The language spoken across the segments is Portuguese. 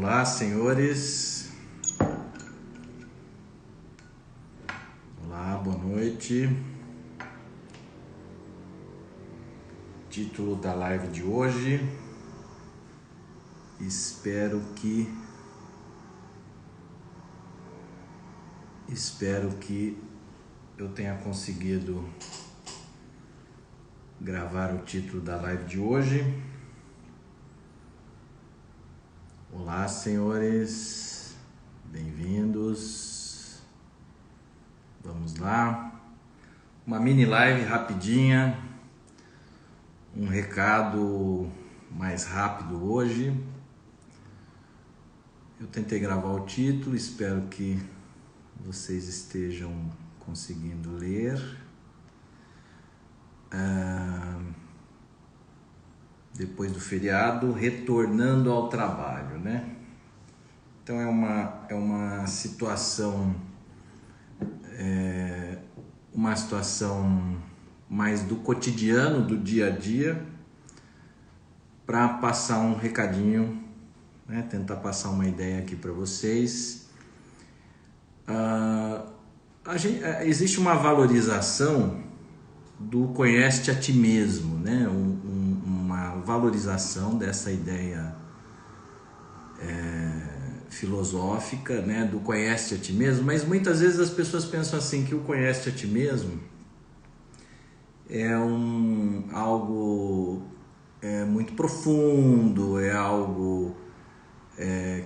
Olá, senhores. Olá, boa noite. Título da live de hoje. Espero que eu tenha conseguido gravar o título da live de hoje. Olá, senhores, bem-vindos. Vamos lá. Uma mini live rapidinha, um recado mais rápido hoje. Eu tentei gravar o título, espero que vocês estejam conseguindo ler. Depois do feriado, retornando ao trabalho, né? Então é uma situação mais do cotidiano, do dia a dia, para passar um recadinho, né? Tentar passar uma ideia aqui para vocês. Existe uma valorização do conhece-te a ti mesmo, né? Uma valorização dessa ideia filosófica, né? Do conhece-te a ti mesmo, mas muitas vezes as pessoas pensam assim, que o conhece-te a ti mesmo é algo muito profundo, é algo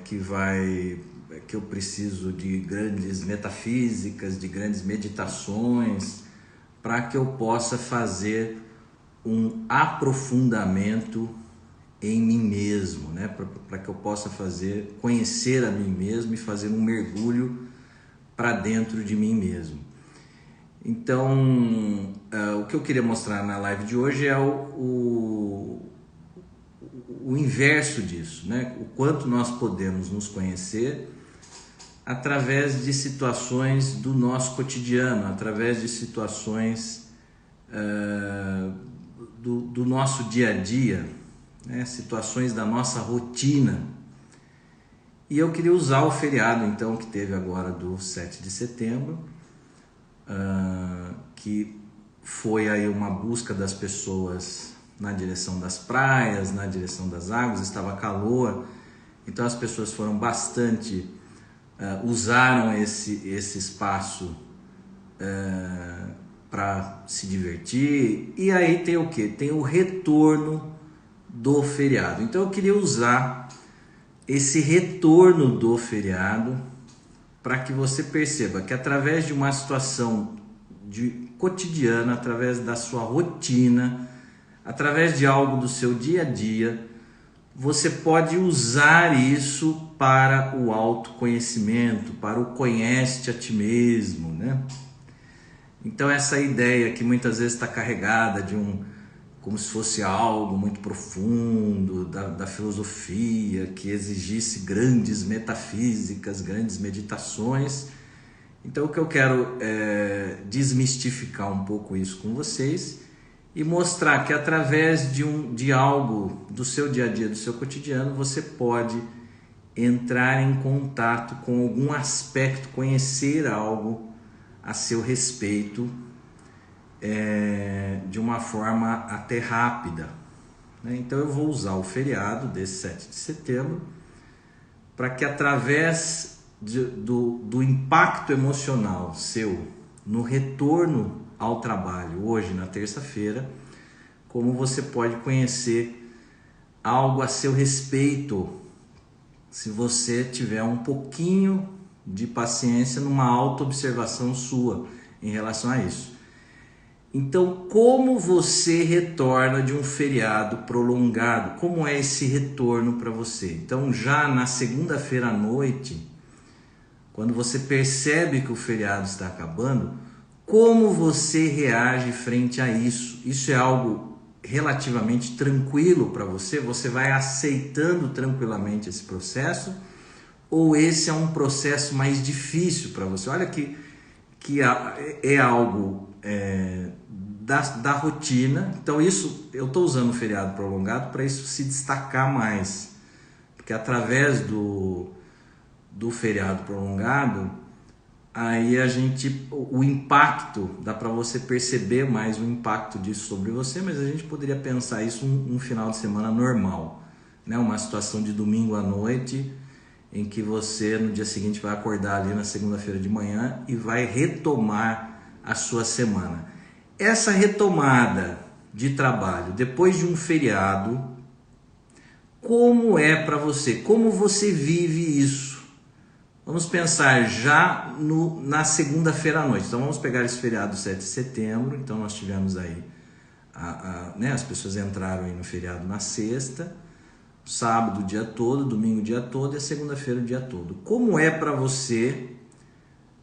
que eu preciso de grandes metafísicas, de grandes meditações, para que eu possa fazer um aprofundamento em mim mesmo, né? Para que eu possa conhecer a mim mesmo e fazer um mergulho para dentro de mim mesmo. Então, o que eu queria mostrar na live de hoje é o inverso disso, né? O quanto nós podemos nos conhecer através de situações do nosso cotidiano, através de situações do nosso dia a dia, né? Situações da nossa rotina. E eu queria usar o feriado, então, que teve agora do 7 de setembro, que foi aí uma busca das pessoas na direção das praias, na direção das águas, estava calor, então as pessoas foram bastante, usaram esse espaço para se divertir. E aí tem o que? Tem o retorno do feriado. Então eu queria usar esse retorno do feriado para que você perceba que através de uma situação cotidiana, através da sua rotina, através de algo do seu dia a dia, você pode usar isso para o autoconhecimento, para o conhece-te a ti mesmo, né? Então essa ideia que muitas vezes está carregada como se fosse algo muito profundo da filosofia, que exigisse grandes metafísicas, grandes meditações. Então o que eu quero é desmistificar um pouco isso com vocês e mostrar que através de algo do seu dia a dia, do seu cotidiano, você pode entrar em contato com algum aspecto, conhecer algo a seu respeito, de uma forma até rápida, né? Então eu vou usar o feriado desse 7 de setembro para que através do impacto emocional seu no retorno ao trabalho, hoje na terça-feira, como você pode conhecer algo a seu respeito, se você tiver um pouquinho de paciência numa autoobservação sua em relação a isso. Então, como você retorna de um feriado prolongado? Como é esse retorno para você? Então, já na segunda-feira à noite, quando você percebe que o feriado está acabando, como você reage frente a isso? Isso é algo relativamente tranquilo para você? Você vai aceitando tranquilamente esse processo? Ou esse é um processo mais difícil para você? Olha que é algo da rotina. Então isso, eu estou usando o feriado prolongado para isso se destacar mais. porque através do feriado prolongado, aí o impacto, dá para você perceber mais o impacto disso sobre você, mas a gente poderia pensar isso um final de semana normal, né? Uma situação de domingo à noite, em que você no dia seguinte vai acordar ali na segunda-feira de manhã e vai retomar a sua semana. Essa retomada de trabalho depois de um feriado, como é para você? Como você vive isso? Vamos pensar já na segunda-feira à noite. Então vamos pegar esse feriado 7 de setembro. Então nós tivemos aí, né, as pessoas entraram aí no feriado na sexta, sábado o dia todo, domingo o dia todo e a segunda-feira o dia todo. Como é para você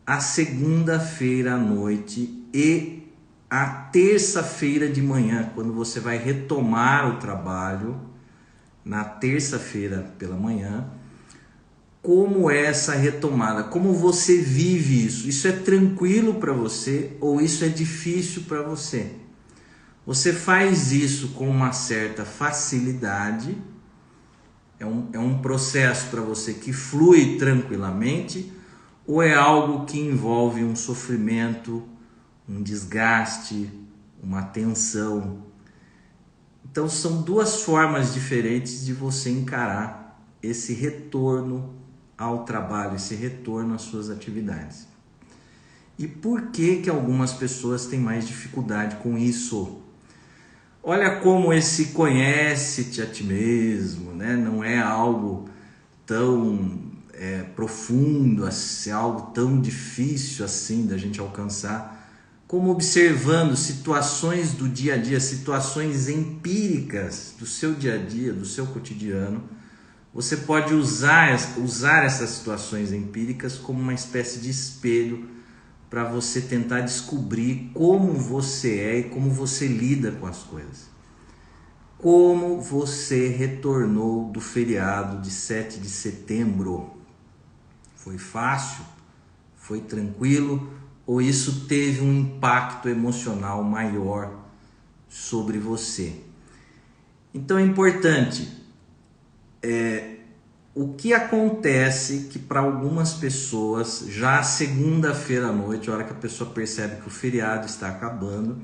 a segunda-feira à noite e a terça-feira de manhã, quando você vai retomar o trabalho na terça-feira pela manhã? Como é essa retomada? Como você vive isso? Isso é tranquilo para você ou isso é difícil para você? Você faz isso com uma certa facilidade? É um processo para você que flui tranquilamente? Ou é algo que envolve um sofrimento, um desgaste, uma tensão? Então são duas formas diferentes de você encarar esse retorno ao trabalho, esse retorno às suas atividades. E por que algumas pessoas têm mais dificuldade com isso? Olha como esse conhece-te a ti mesmo, né? Não é algo tão profundo, assim, algo tão difícil assim da gente alcançar, como observando situações do dia a dia, situações empíricas do seu dia a dia, do seu cotidiano. Você pode usar essas situações empíricas como uma espécie de espelho para você tentar descobrir como você é e como você lida com as coisas. Como você retornou do feriado de 7 de setembro? Foi fácil? Foi tranquilo? Ou isso teve um impacto emocional maior sobre você? Então é importante. O que acontece que para algumas pessoas, já segunda-feira à noite, a hora que a pessoa percebe que o feriado está acabando,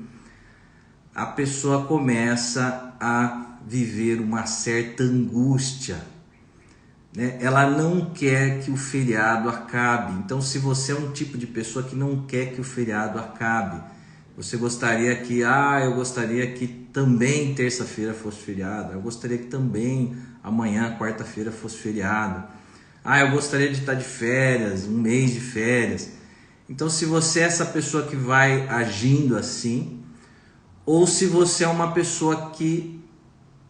a pessoa começa a viver uma certa angústia, né? Ela não quer que o feriado acabe. Então, se você é um tipo de pessoa que não quer que o feriado acabe, você gostaria que, eu gostaria que também terça-feira fosse feriado, eu gostaria que também amanhã, quarta-feira, fosse feriado, eu gostaria de estar de férias, um mês de férias. Então, se você é essa pessoa que vai agindo assim, ou se você é uma pessoa que,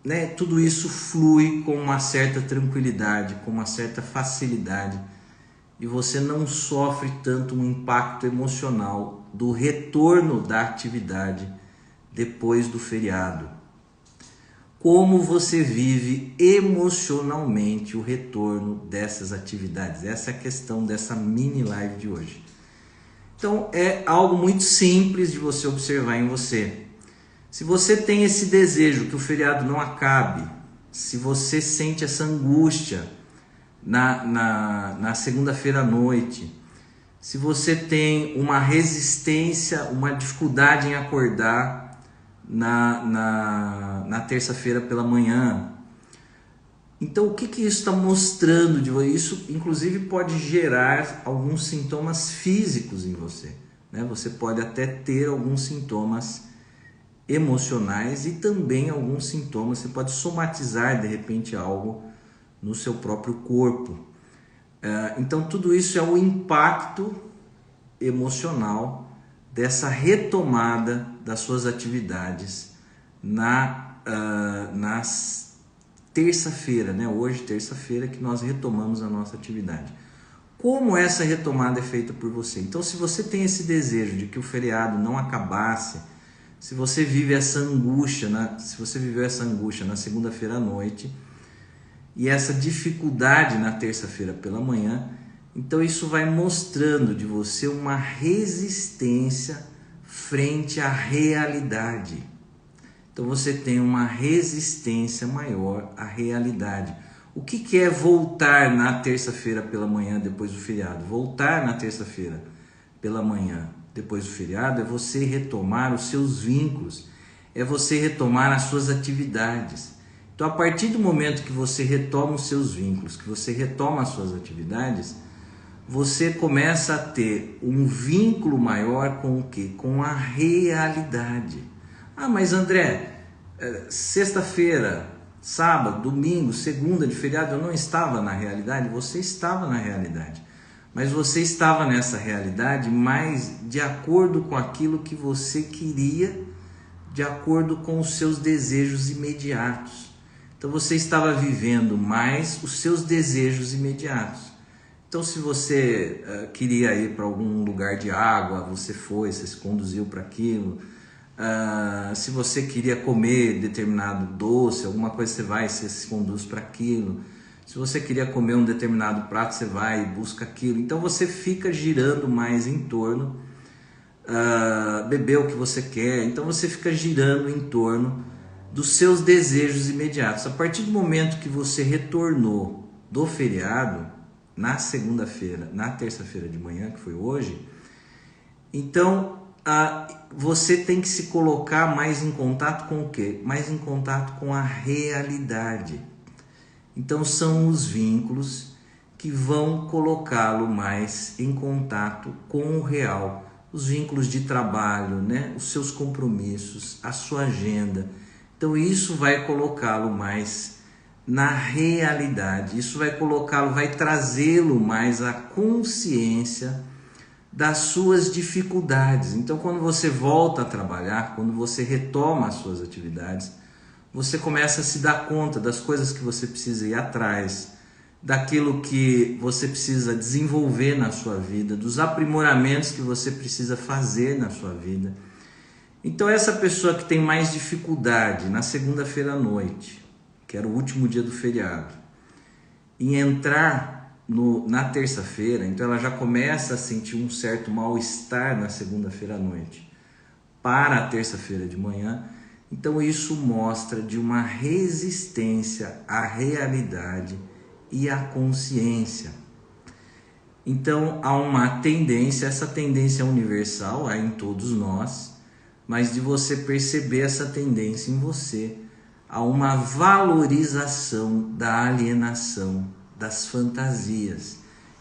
né, tudo isso flui com uma certa tranquilidade, com uma certa facilidade, e você não sofre tanto um impacto emocional do retorno da atividade depois do feriado. Como você vive emocionalmente o retorno dessas atividades? Essa é a questão dessa mini live de hoje. Então é algo muito simples de você observar em você. Se você tem esse desejo que o feriado não acabe, se você sente essa angústia na segunda-feira à noite, se você tem uma resistência, uma dificuldade em acordar na terça-feira pela manhã, então o que isso está mostrando de você? Isso inclusive pode gerar alguns sintomas físicos em você, né? Você pode até ter alguns sintomas emocionais e também alguns sintomas, você pode somatizar de repente algo no seu próprio corpo. Então tudo isso é o impacto emocional dessa retomada das suas atividades na terça-feira, né? Hoje, terça-feira, que nós retomamos a nossa atividade. Como essa retomada é feita por você? Então, se você tem esse desejo de que o feriado não acabasse, se você vive essa angústia, se você viveu essa angústia na segunda-feira à noite e essa dificuldade na terça-feira pela manhã, então isso vai mostrando de você uma resistência frente à realidade. Então você tem uma resistência maior à realidade. O que é voltar na terça-feira pela manhã depois do feriado? Voltar na terça-feira pela manhã depois do feriado é você retomar os seus vínculos, é você retomar as suas atividades. Então, a partir do momento que você retoma os seus vínculos, que você retoma as suas atividades, você começa a ter um vínculo maior com o quê? Com a realidade. Ah, mas André, sexta-feira, sábado, domingo, segunda de feriado, eu não estava na realidade? Você estava na realidade. Mas você estava nessa realidade mais de acordo com aquilo que você queria, de acordo com os seus desejos imediatos. Então você estava vivendo mais os seus desejos imediatos. Então, se você queria ir para algum lugar de água, você foi, você se conduziu para aquilo. Se você queria comer determinado doce, alguma coisa, você vai, você se conduz para aquilo. Se você queria comer um determinado prato, você vai e busca aquilo. Então, você fica girando mais em torno, beber o que você quer. Então, você fica girando em torno dos seus desejos imediatos. A partir do momento que você retornou do feriado, na segunda-feira, na terça-feira de manhã, que foi hoje, então você tem que se colocar mais em contato com o quê? Mais em contato com a realidade. Então são os vínculos que vão colocá-lo mais em contato com o real. Os vínculos de trabalho, né? Os seus compromissos, a sua agenda. Então isso vai colocá-lo mais na realidade, isso vai colocá-lo, vai trazê-lo mais à consciência das suas dificuldades. Então, quando você volta a trabalhar, quando você retoma as suas atividades, você começa a se dar conta das coisas que você precisa ir atrás, daquilo que você precisa desenvolver na sua vida, dos aprimoramentos que você precisa fazer na sua vida. Então, essa pessoa que tem mais dificuldade na segunda-feira à noite, que era o último dia do feriado, em entrar na terça-feira, então ela já começa a sentir um certo mal-estar na segunda-feira à noite para a terça-feira de manhã. Então isso mostra de uma resistência à realidade e à consciência. Então há uma tendência, essa tendência é universal, há em todos nós, mas de você perceber essa tendência em você, há uma valorização da alienação, das fantasias.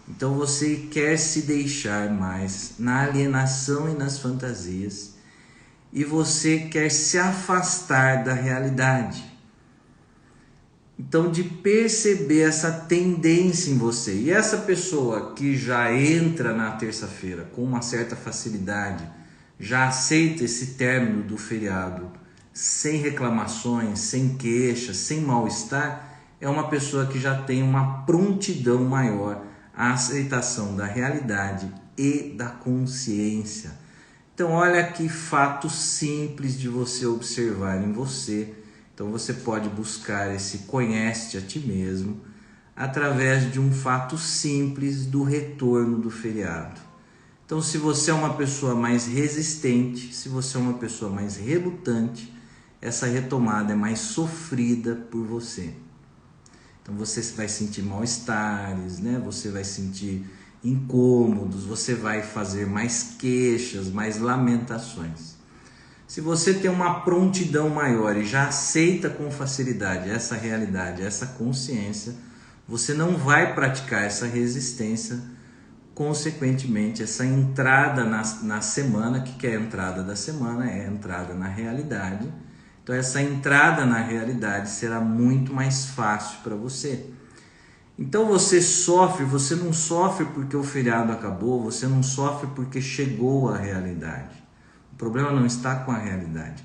Então você quer se deixar mais na alienação e nas fantasias, e você quer se afastar da realidade. Então, de perceber essa tendência em você. E essa pessoa que já entra na terça-feira com uma certa facilidade, já aceita esse término do feriado sem reclamações, sem queixas, sem mal-estar, é uma pessoa que já tem uma prontidão maior à aceitação da realidade e da consciência. Então, olha que fato simples de você observar em você. Então, você pode buscar esse conhece-te a ti mesmo através de um fato simples do retorno do feriado. Então, se você é uma pessoa mais resistente, se você é uma pessoa mais relutante, essa retomada é mais sofrida por você. Então você vai sentir mal-estares, né? Você vai sentir incômodos, você vai fazer mais queixas, mais lamentações. Se você tem uma prontidão maior e já aceita com facilidade essa realidade, essa consciência, você não vai praticar essa resistência, consequentemente essa entrada na semana, que é a entrada da semana, é a entrada na realidade. Então essa entrada na realidade será muito mais fácil para você. Então você não sofre porque o feriado acabou, você não sofre porque chegou a realidade. O problema não está com a realidade.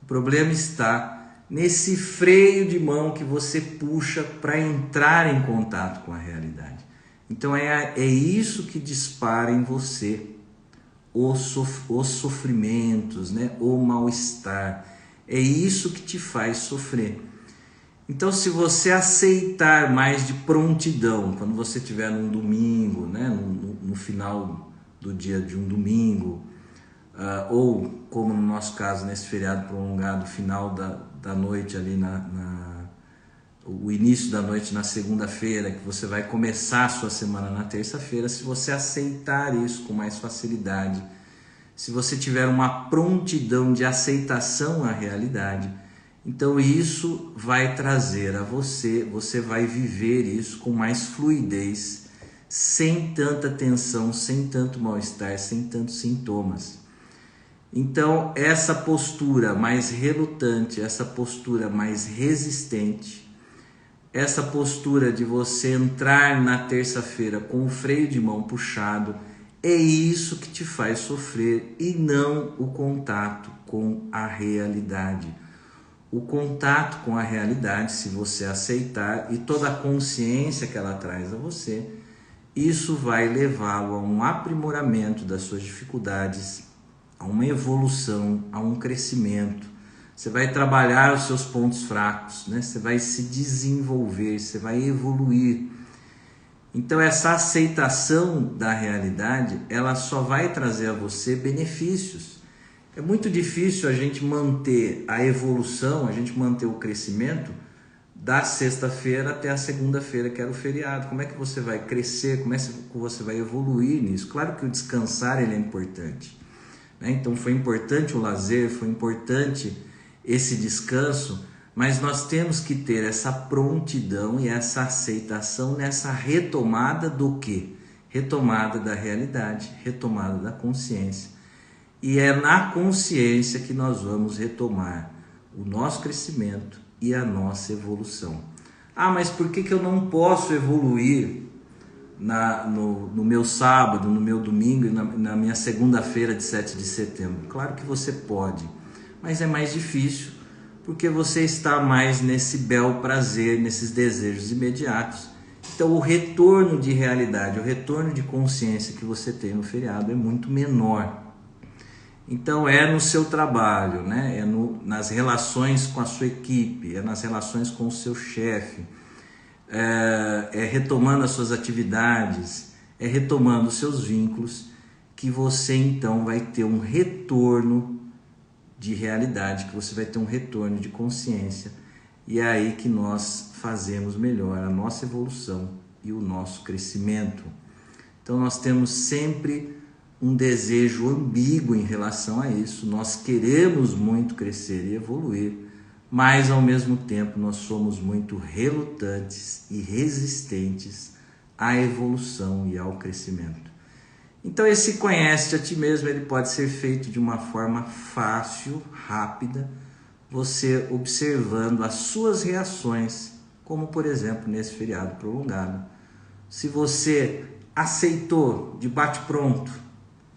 O problema está nesse freio de mão que você puxa para entrar em contato com a realidade. Então é isso que dispara em você os sofrimentos, né? O mal-estar. É isso que te faz sofrer. Então, se você aceitar mais de prontidão, quando você estiver num domingo, né? no final do dia de um domingo, ou como no nosso caso, nesse feriado prolongado, final da noite ali o início da noite na segunda-feira, que você vai começar a sua semana na terça-feira, se você aceitar isso com mais facilidade, se você tiver uma prontidão de aceitação à realidade, então isso vai trazer a você vai viver isso com mais fluidez, sem tanta tensão, sem tanto mal-estar, sem tantos sintomas. Então essa postura mais relutante, essa postura mais resistente, essa postura de você entrar na terça-feira com o freio de mão puxado, é isso que te faz sofrer e não o contato com a realidade. O contato com a realidade, se você aceitar, e toda a consciência que ela traz a você, isso vai levá-lo a um aprimoramento das suas dificuldades, a uma evolução, a um crescimento. Você vai trabalhar os seus pontos fracos, né? Você vai se desenvolver, você vai evoluir. Então essa aceitação da realidade, ela só vai trazer a você benefícios. É muito difícil a gente manter a evolução, a gente manter o crescimento da sexta-feira até a segunda-feira, que era o feriado. Como é que você vai crescer? Como é que você vai evoluir nisso? Claro que o descansar ele é importante, né? Então foi importante o lazer, foi importante esse descanso, mas nós temos que ter essa prontidão e essa aceitação nessa retomada do quê? Retomada da realidade, retomada da consciência. E é na consciência que nós vamos retomar o nosso crescimento e a evolução. Ah, mas por que eu não posso evoluir no meu sábado, no meu domingo e na minha segunda-feira de 7 de setembro? Claro que você pode, mas é mais difícil, porque você está mais nesse bel prazer, nesses desejos imediatos. Então o retorno de realidade, o retorno de consciência que você tem no feriado é muito menor. Então é no seu trabalho, né? Nas relações com a sua equipe, é nas relações com o seu chefe, é retomando as suas atividades, é retomando os seus vínculos, que você então vai ter um retorno de realidade, que você vai ter um retorno de consciência, e é aí que nós fazemos melhor a nossa evolução e o nosso crescimento. Então nós temos sempre um desejo ambíguo em relação a isso. Nós queremos muito crescer e evoluir, mas ao mesmo tempo nós somos muito relutantes e resistentes à evolução e ao crescimento. Então esse conhece a ti mesmo, ele pode ser feito de uma forma fácil, rápida, você observando as suas reações, como por exemplo nesse feriado prolongado. Se você aceitou de bate-pronto,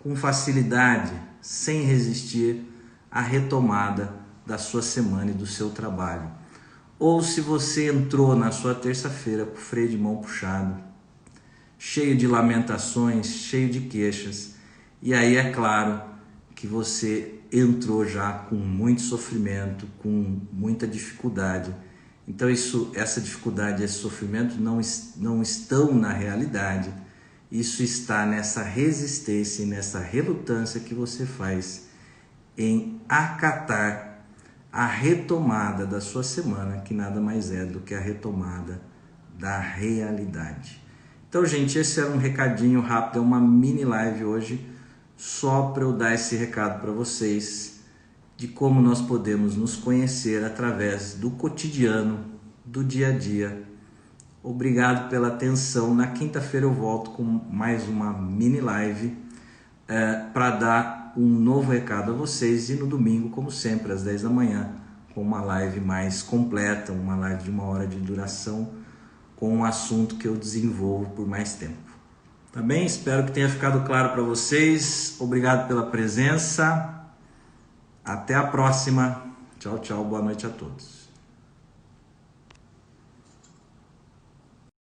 com facilidade, sem resistir à retomada da sua semana e do seu trabalho. Ou se você entrou na sua terça-feira com o freio de mão puxado, cheio de lamentações, cheio de queixas, e aí é claro que você entrou já com muito sofrimento, com muita dificuldade. Então essa dificuldade, esse sofrimento não estão na realidade. Isso está nessa resistência e nessa relutância que você faz em acatar a retomada da sua semana, que nada mais é do que a retomada da realidade. Então, gente, esse era um recadinho rápido, é uma mini live hoje, só para eu dar esse recado para vocês, de como nós podemos nos conhecer através do cotidiano, do dia a dia. Obrigado pela atenção. Na quinta-feira eu volto com mais uma mini live para dar um novo recado a vocês, e no domingo, como sempre, às 10 da manhã, com uma live mais completa, uma live de 1 hora de duração, com um assunto que eu desenvolvo por mais tempo. Tá bem? Espero que tenha ficado claro para vocês. Obrigado pela presença. Até a próxima. Tchau, tchau. Boa noite a todos.